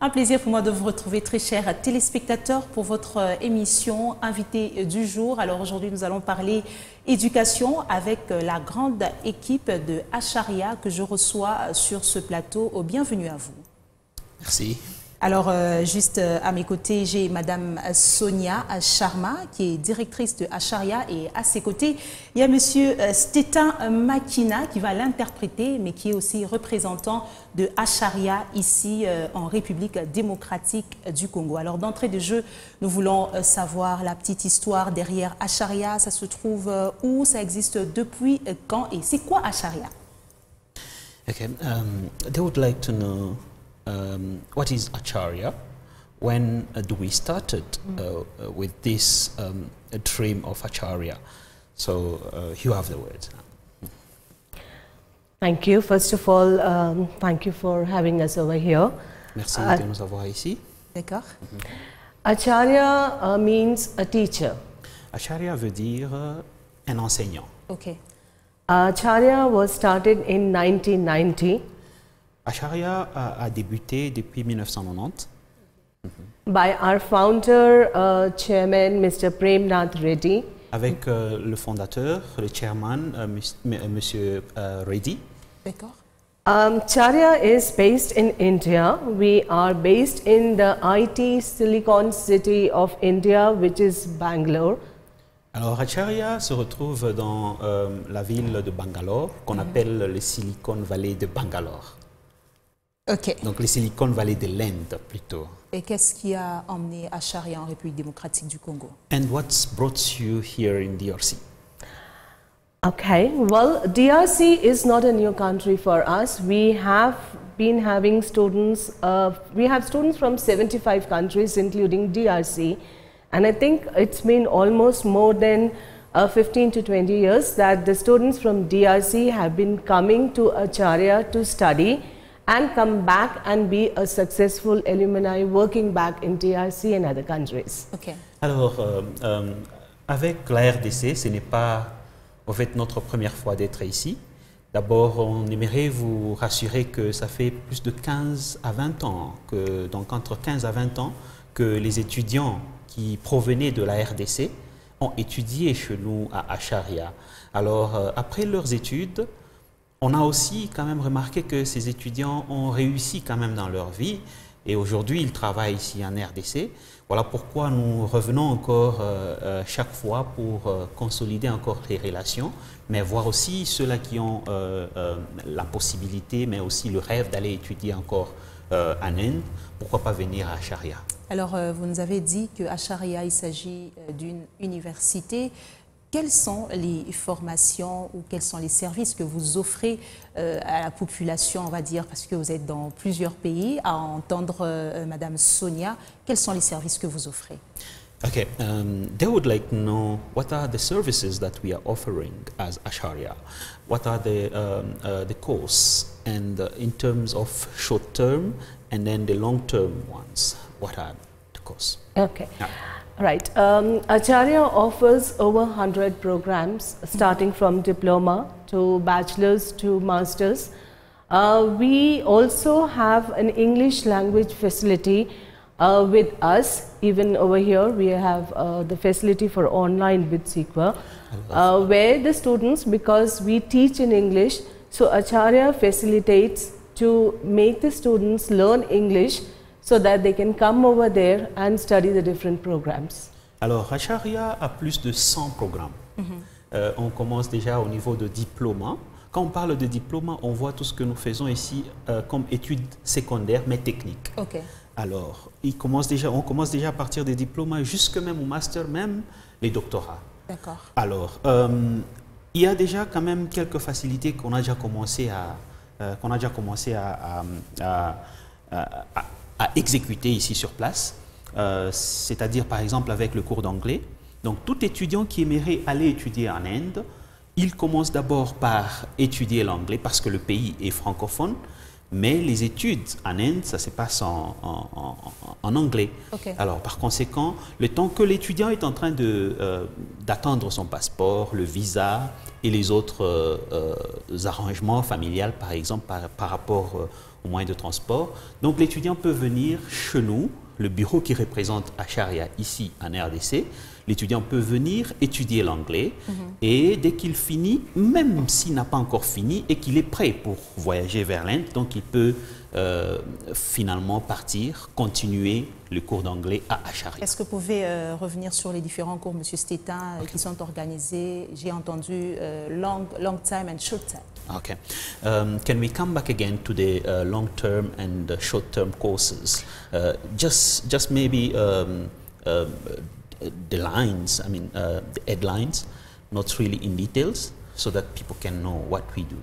Un plaisir pour moi de vous retrouver, très chers téléspectateurs, pour votre émission Invité du jour. Alors aujourd'hui, nous allons parler éducation avec la grande équipe de Acharia que je reçois sur ce plateau. Bienvenue à vous. Merci. Alors, juste à mes côtés, j'ai Madame Sonia Sharma, qui est directrice de Acharia, et à ses côtés, il y a Monsieur Stetin Makina, qui va l'interpréter, mais qui est aussi représentant de Acharia ici en République démocratique du Congo. Alors, d'entrée de jeu, nous voulons savoir la petite histoire derrière Acharia. Ça se trouve où? Ça existe depuis quand? Et c'est quoi Acharia? Okay, they would like to know what is Acharya? When do we started with this dream of Acharya? So you have the words. Thank you. First of all, thank you for having us over here. Merci de nous avoir ici. D'accord. Acharya means a teacher. Acharya veut dire un enseignant. Ok. Acharya was started in 1990. Acharya a débuté depuis 1990 by our founder, chairman, Mr. Premnath Reddy. avec le fondateur, le chairman, Monsieur Reddy. D'accord. Acharya is based in India. We are based in the IT Silicon City of India, which is Bangalore. Alors Acharya se retrouve dans la ville de Bangalore, qu'on appelle le Silicon Valley de Bangalore. Ok. Donc le Silicon Valley de l'Inde plutôt. Et qu'est-ce qui a emmené Acharia en République démocratique du Congo? And what's brought you here in DRC? Okay, well, DRC is not a new country for us. We have been having students, we have students from 75 countries, including DRC. And I think it's been almost more than 15 to 20 years that the students from DRC have been coming to Acharya to study and come back and be a successful alumni working back in DRC and other countries. Ok. Alors, avec la RDC, ce n'est pas en fait notre première fois d'être ici. D'abord, on aimerait vous rassurer que ça fait plus de 15 à 20 ans, donc entre 15 à 20 ans, que les étudiants qui provenaient de la RDC ont étudié chez nous à Acharia. Alors, après leurs études, on a aussi quand même remarqué que ces étudiants ont réussi quand même dans leur vie et aujourd'hui ils travaillent ici en RDC. Voilà pourquoi nous revenons encore chaque fois pour consolider encore les relations, mais voir aussi ceux-là qui ont la possibilité, mais aussi le rêve d'aller étudier encore en Inde, pourquoi pas venir à Acharia. Alors, vous nous avez dit que Acharia, il s'agit d'une université. Quelles sont les formations ou quels sont les services que vous offrez à la population, on va dire, parce que vous êtes dans plusieurs pays, à entendre Madame Sonia, quels sont les services que vous offrez? Okay, they would like to know what are the services that we are offering as Acharia, what are the course, and in terms of short term and then the long term ones, what are the course? Okay. Yeah. Right. Acharya offers over 100 programs starting from diploma to bachelor's to master's. We also have an English language facility with us. Even over here we have the facility for online with Sequa, where the students, because we teach in English, so Acharya facilitates to make the students learn English so that they can come over there and study the different programs. Alors, Acharia a plus de 100 programmes. On commence déjà au niveau de diplôme. Quand on parle de diplôme, on voit tout ce que nous faisons ici comme études secondaires, mais techniques. Ok. Alors, on commence déjà à partir des diplômes, jusque même au master, même les doctorats. D'accord. Alors, il y a déjà quand même quelques facilités qu'on a déjà commencé à exécuter ici sur place, c'est-à-dire par exemple avec le cours d'anglais. Donc tout étudiant qui aimerait aller étudier en Inde, il commence d'abord par étudier l'anglais parce que le pays est francophone, mais les études en Inde, ça se passe en anglais. Okay. Alors, par conséquent, le temps que l'étudiant est en train d'attendre son passeport, le visa et les autres arrangements familiaux, par exemple, par rapport aux moyens de transport, donc l'étudiant peut venir chez nous, le bureau qui représente Acharya ici en RDC. L'étudiant peut venir étudier l'anglais et dès qu'il finit, même s'il n'a pas encore fini et qu'il est prêt pour voyager vers l'Inde, donc il peut finalement partir, continuer le cours d'anglais à Acharya. Est-ce que vous pouvez revenir sur les différents cours, M. Stetin, qui sont organisés? J'ai entendu long time and short time. Okay. Can we come back again to the long-term and short-term courses? Just maybe the lines, I mean, the headlines, not really in details, so that people can know what we do.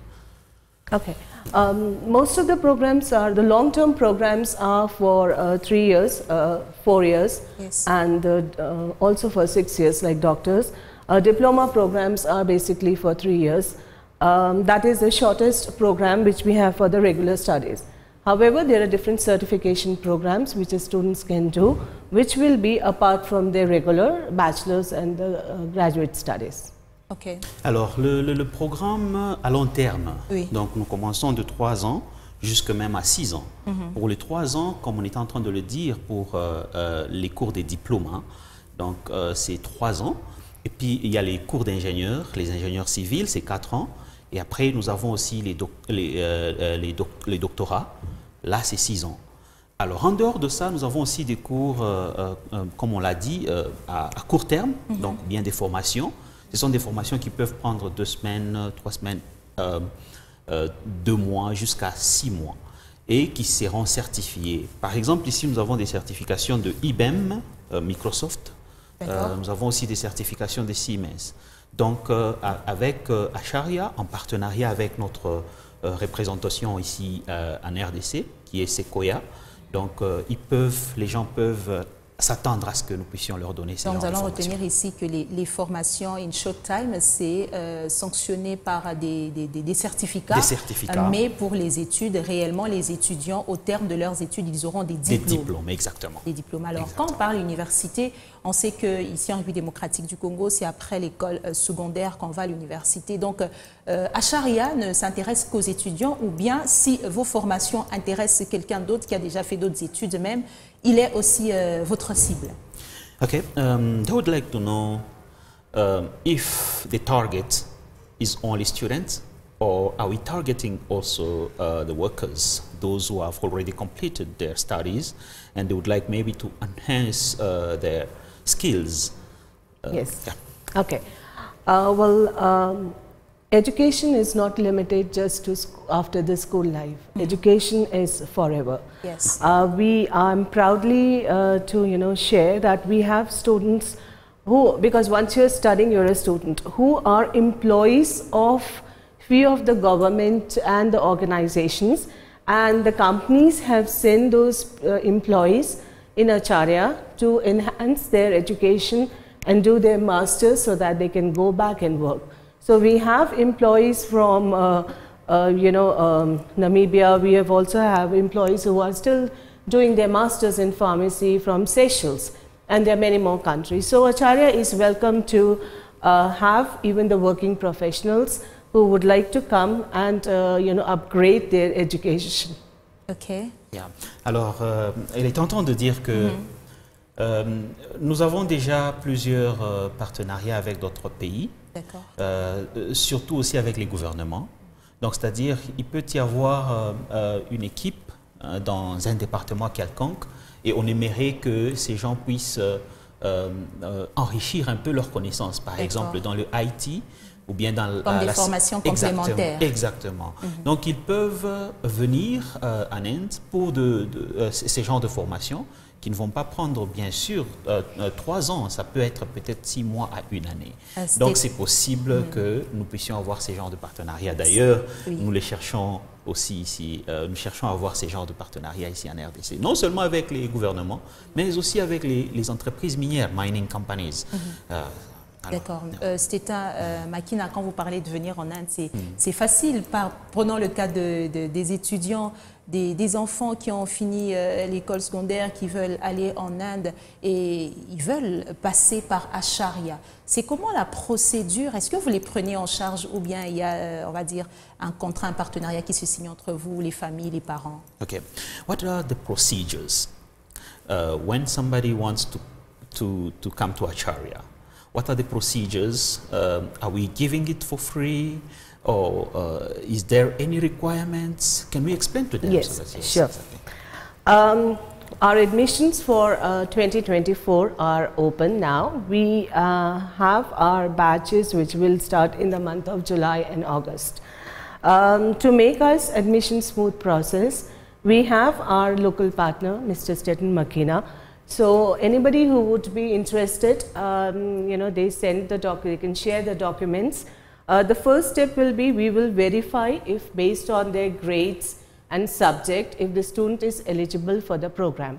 Okay. Most of the programs are, the long-term programs are for 3 years, 4 years, Yes. and also for 6 years, like doctors. Diploma programs are basically for 3 years. That is the shortest program which we have for the regular studies. However, there are different certification programs which the students can do, which will be apart from their regular bachelor's and the graduate studies. OK. Alors, le programme à long terme, Oui. donc nous commençons de 3 ans jusqu'à même à 6 ans. Pour les 3 ans, comme on est en train de le dire, pour les cours des diplômes, donc c'est 3 ans. Et puis, il y a les cours d'ingénieurs, les ingénieurs civils, c'est 4 ans. Et après, nous avons aussi les doctorats. Là, c'est 6 ans. Alors, en dehors de ça, nous avons aussi des cours, comme on l'a dit, à court terme, donc bien des formations. Ce sont des formations qui peuvent prendre 2 semaines, 3 semaines, 2 mois, jusqu'à 6 mois, et qui seront certifiées. Par exemple, ici, nous avons des certifications de IBM, Microsoft. Nous avons aussi des certifications de Siemens. Donc, avec Acharya, en partenariat avec notre représentation ici en RDC, qui est Sequoia, donc les gens peuvent s'attendre à ce que nous puissions leur donner ces Donc, nous allons formations. retenir ici que les formations in short time, c'est sanctionné par des certificats. Des certificats. Mais pour les études, réellement, les étudiants, au terme de leurs études, ils auront des diplômes. Des diplômes, exactement. Des diplômes. Alors, Exactement. quand on parle université, on sait qu'ici en République démocratique du Congo, c'est après l'école secondaire qu'on va à l'université. Donc, Acharya ne s'intéresse qu'aux étudiants, ou bien si vos formations intéressent quelqu'un d'autre qui a déjà fait d'autres études même, il est aussi votre cible. Okay, I would like to know if the target is only students, or are we targeting also the workers, those who have already completed their studies and they would like maybe to enhance their skills? Yes. Yeah. Okay. Education is not limited just to after the school life. Education is forever. Yes. I'm proudly to share that we have students who, because once you're studying, you're a student, who are employees of few of the government and the organizations, and the companies have sent those employees in Acharya to enhance their education and do their masters so that they can go back and work. So we have employees from Namibia. We have also have employees who are still doing their masters in pharmacy from Seychelles, and there are many more countries. So Acharya is welcome to have even the working professionals who would like to come and upgrade their education. OK. Yeah. Alors, il est tentant de dire que nous avons déjà plusieurs partenariats avec d'autres pays. D'accord. Surtout aussi avec les gouvernements. Donc, c'est-à-dire, il peut y avoir une équipe dans un département quelconque et on aimerait que ces gens puissent enrichir un peu leurs connaissances. Par exemple, dans le IT ou bien dans Comme des formations complémentaires. Exactement. Donc, ils peuvent venir en Inde pour ces genres de formations qui ne vont pas prendre, bien sûr, 3 ans. Ça peut être peut-être 6 mois à 1 année. Donc, c'est possible que nous puissions avoir ces genres de partenariats. D'ailleurs, nous les cherchons aussi ici. Nous cherchons à avoir ces genres de partenariats ici en RDC. Non seulement avec les gouvernements, mais aussi avec les entreprises minières, mining companies. D'accord. Stetin Makina, quand vous parlez de venir en Inde, c'est facile. Prenons le cas des étudiants, des enfants qui ont fini l'école secondaire, qui veulent aller en Inde et ils veulent passer par Acharya. C'est comment la procédure? Est-ce que vous les prenez en charge ou bien il y a, on va dire, un contrat, un partenariat qui se signe entre vous, les familles, les parents? Okay. What are the procedures when somebody wants to come to Acharya? What are the procedures? Are we giving it for free? Or is there any requirements? Can we explain to them? Yes, sure. Our admissions for 2024 are open now. We have our batches which will start in the month of July and August. To make us admission smooth process, we have our local partner, Mr. Stetin Makina. So anybody who would be interested, they send they can share the documents. The first step will be, we will verify if based on their grades and subject, if the student is eligible for the program.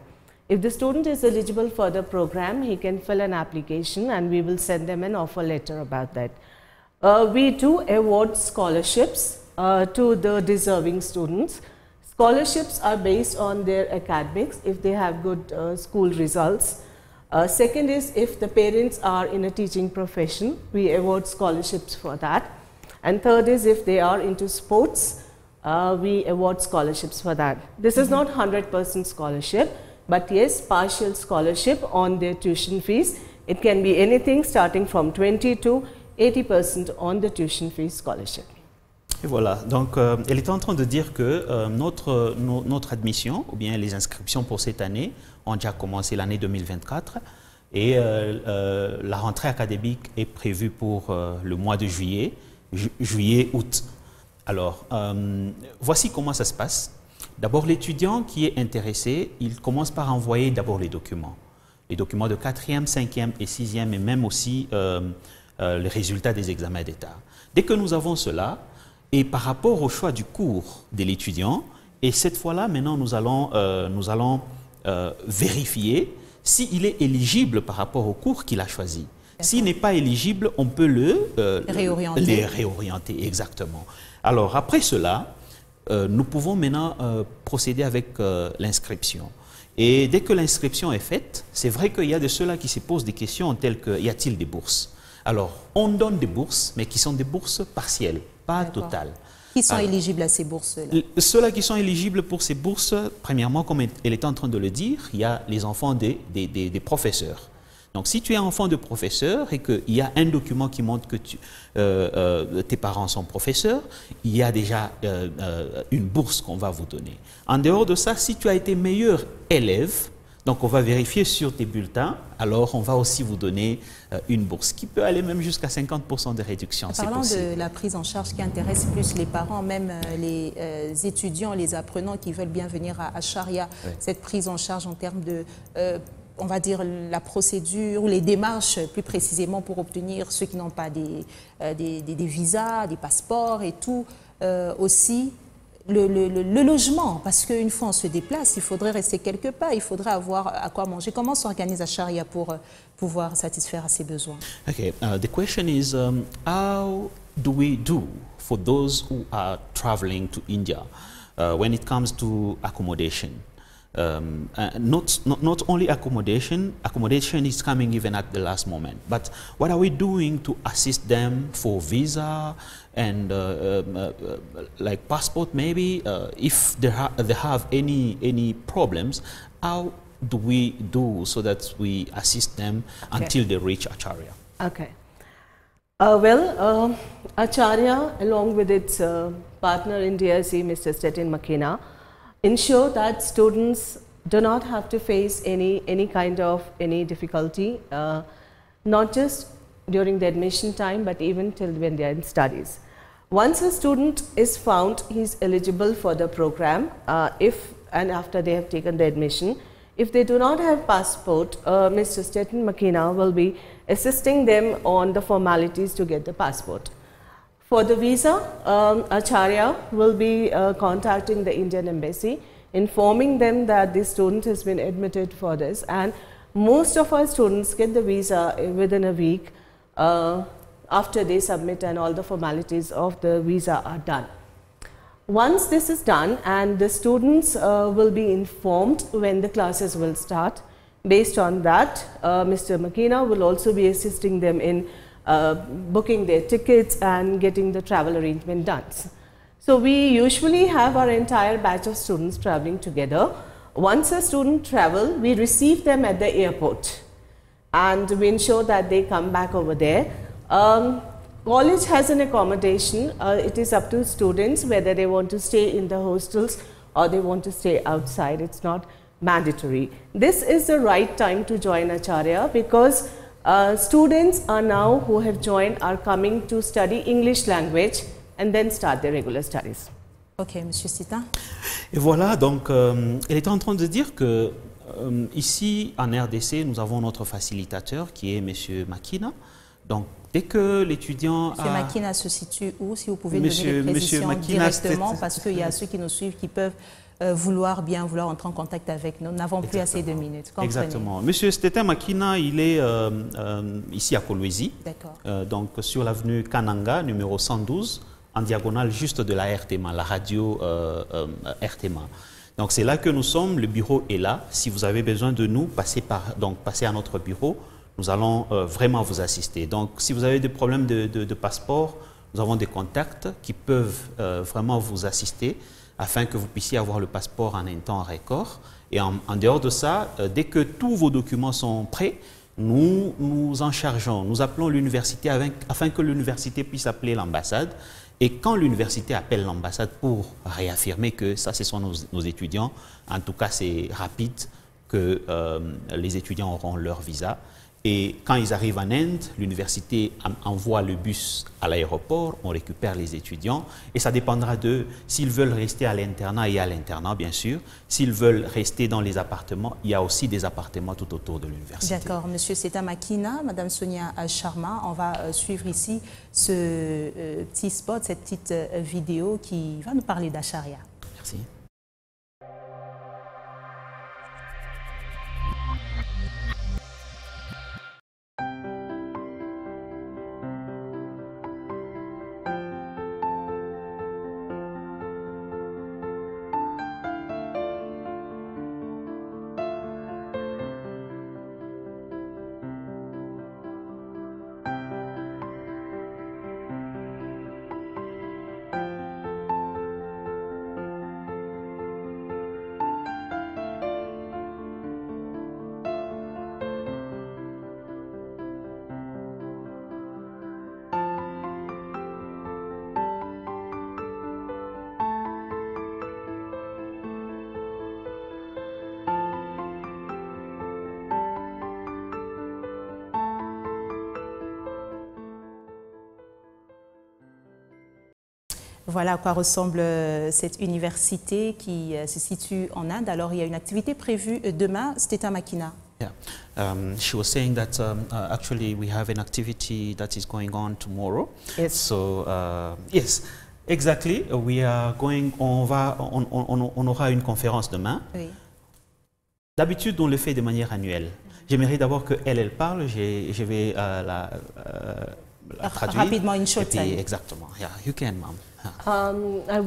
If the student is eligible for the program, he can fill an application and we will send them an offer letter about that. We do award scholarships to the deserving students. Scholarships are based on their academics, if they have good school results. Second is, if the parents are in a teaching profession, we award scholarships for that. And third is, if they are into sports, we award scholarships for that. This is not 100% scholarship, but yes, partial scholarship on their tuition fees. It can be anything starting from 20 to 80% on the tuition fee scholarship. Et voilà, donc elle est en train de dire que notre admission, ou bien les inscriptions pour cette année, ont déjà commencé l'année 2024 et la rentrée académique est prévue pour le mois de juillet-août. Alors, voici comment ça se passe. D'abord, l'étudiant qui est intéressé, il commence par envoyer d'abord les documents de 4e, 5e et 6e et même aussi les résultats des examens d'État. Dès que nous avons cela, et par rapport au choix du cours de l'étudiant, et cette fois-là, maintenant, nous allons vérifier s'il est éligible par rapport au cours qu'il a choisi. S'il n'est pas éligible, on peut le réorienter. Exactement. Alors, après cela, nous pouvons maintenant procéder avec l'inscription. Et dès que l'inscription est faite, c'est vrai qu'il y a de ceux-là qui se posent des questions telles que, y a-t-il des bourses? Alors, on donne des bourses, mais qui sont des bourses partielles, pas totales. Qui sont éligibles à ces bourses-là? Ceux-là qui sont éligibles pour ces bourses, premièrement, comme elle est en train de le dire, il y a les enfants des professeurs. Donc, si tu es enfant de professeur et qu'il y a un document qui montre que tes parents sont professeurs, il y a déjà une bourse qu'on va vous donner. En dehors de ça, si tu as été meilleur élève, donc on va vérifier sur tes bulletins, alors on va aussi vous donner une bourse qui peut aller même jusqu'à 50% de réduction. Parlant de la prise en charge qui intéresse plus les parents, même les étudiants, les apprenants qui veulent bien venir à Acharya, cette prise en charge en termes de, on va dire, la procédure ou les démarches plus précisément pour obtenir ceux qui n'ont pas des visas, des passeports et tout, aussi le logement, parce qu'une fois on se déplace, il faudrait rester quelque part, il faudrait avoir à quoi manger. Comment s'organise Acharya pour pouvoir satisfaire à ses besoins? Okay, the question is, how do we do for those who are traveling to India when it comes to accommodation? Not only accommodation is coming even at the last moment, but what are we doing to assist them for visa and like passport maybe, if they have any problems, how do we do so that we assist them until they reach Acharya? Okay. Acharya, along with its partner in DSE, Mr. Stetin Makina, ensure that students do not have to face any kind of difficulty, not just during the admission time, but even till when they are in studies. Once a student is found he is eligible for the program, if and after they have taken the admission, if they do not have passport, Mr. Stetin Makina will be assisting them on the formalities to get the passport. For the visa, Acharya will be contacting the Indian Embassy, informing them that the student has been admitted for this, and most of our students get the visa within a week. after they submit and all the formalities of the visa are done. Once this is done, and the students will be informed when the classes will start. Based on that, Mr. Makina will also be assisting them in booking their tickets and getting the travel arrangement done. So we usually have our entire batch of students traveling together. Once a student travels, we receive them at the airport and we ensure that they come back over there. College has an accommodation. It is up to students whether they want to stay in the hostels or they want to stay outside. It's not mandatory. This is the right time to join Acharya because students are now who have joined are coming to study English language and then start their regular studies. Ok, Monsieur Stetain. Et voilà, donc elle était en train de dire que ici en RDC, nous avons notre facilitateur qui est Monsieur Makina. Donc dès que l'étudiant Monsieur Makina se situe où? Si vous pouvez donner des précisions directement, parce qu'il y a ceux qui nous suivent qui peuvent vouloir entrer en contact avec nous. Nous n'avons plus assez de minutes. Comprenez. Exactement. Monsieur Stetain Makina, il est ici à Kolwezi, donc sur l'avenue Kananga, numéro 112, en diagonale juste de la RTMA, la radio RTMA. Donc c'est là que nous sommes, le bureau est là. Si vous avez besoin de nous, passez à notre bureau. Nous allons vraiment vous assister. Donc, si vous avez des problèmes de passeport, nous avons des contacts qui peuvent vraiment vous assister afin que vous puissiez avoir le passeport en un temps record. Et en dehors de ça, dès que tous vos documents sont prêts, nous nous en chargeons. Nous appelons l'université afin que l'université puisse appeler l'ambassade. Et quand l'université appelle l'ambassade pour réaffirmer que ça, ce sont nos étudiants, en tout cas, c'est rapide que les étudiants auront leur visa. Et quand ils arrivent en Inde, l'université envoie le bus à l'aéroport, on récupère les étudiants et ça dépendra d'eux s'ils veulent rester à l'internat, il y a l'internat bien sûr. S'ils veulent rester dans les appartements, il y a aussi des appartements tout autour de l'université. D'accord, Monsieur Stetain Makina, Madame Sonia Sharma, on va suivre ici ce petit spot, cette petite vidéo qui va nous parler d'Acharya. Merci. Voilà à quoi ressemble cette université qui se situe en Inde. Alors, il y a une activité prévue demain. Stetain Makina. Yeah. She was saying that actually we have an activity that is going on tomorrow. Yes. So, yes, exactly. We are going, on aura une conférence demain. Oui. D'habitude, on le fait de manière annuelle. J'aimerais d'abord qu'elle parle. Je vais la traduire. Rapidement, in short time. Exactement. Yeah, you can, ma'am.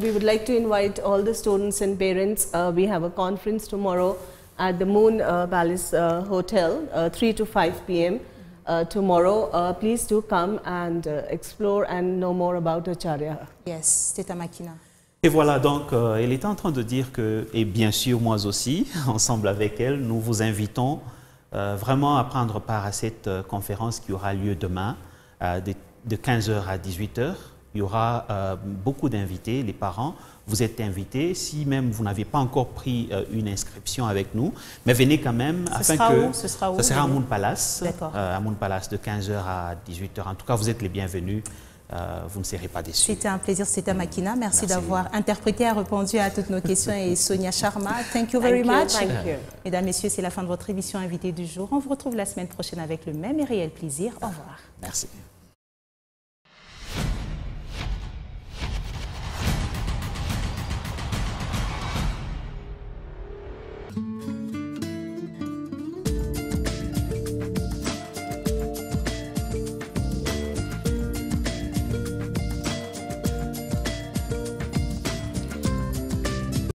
We would like to invite all the students and parents. We have a conference tomorrow at the Moon Palace Hotel, 3 to 5 p.m. Tomorrow. Please do come and explore and know more about Acharya. Yes, Stetain Makina. Et voilà, donc elle était en train de dire que, et bien sûr moi aussi, ensemble avec elle, nous vous invitons vraiment à prendre part à cette conférence qui aura lieu demain de 15h à 18h. Il y aura beaucoup d'invités, les parents, vous êtes invités. Si même vous n'avez pas encore pris une inscription avec nous, mais venez quand même. Ce sera où? Ça sera à Moon Palace, à Moon Palace de 15h à 18h. En tout cas, vous êtes les bienvenus. Vous ne serez pas déçus. C'était un plaisir, Stetain Makina. Merci d'avoir interprété et répondu à toutes nos questions. Et Sonia Sharma, thank you very much. Thank you. Mesdames, Messieurs, c'est la fin de votre émission Invité du jour. On vous retrouve la semaine prochaine avec le même et réel plaisir. Au revoir. Merci.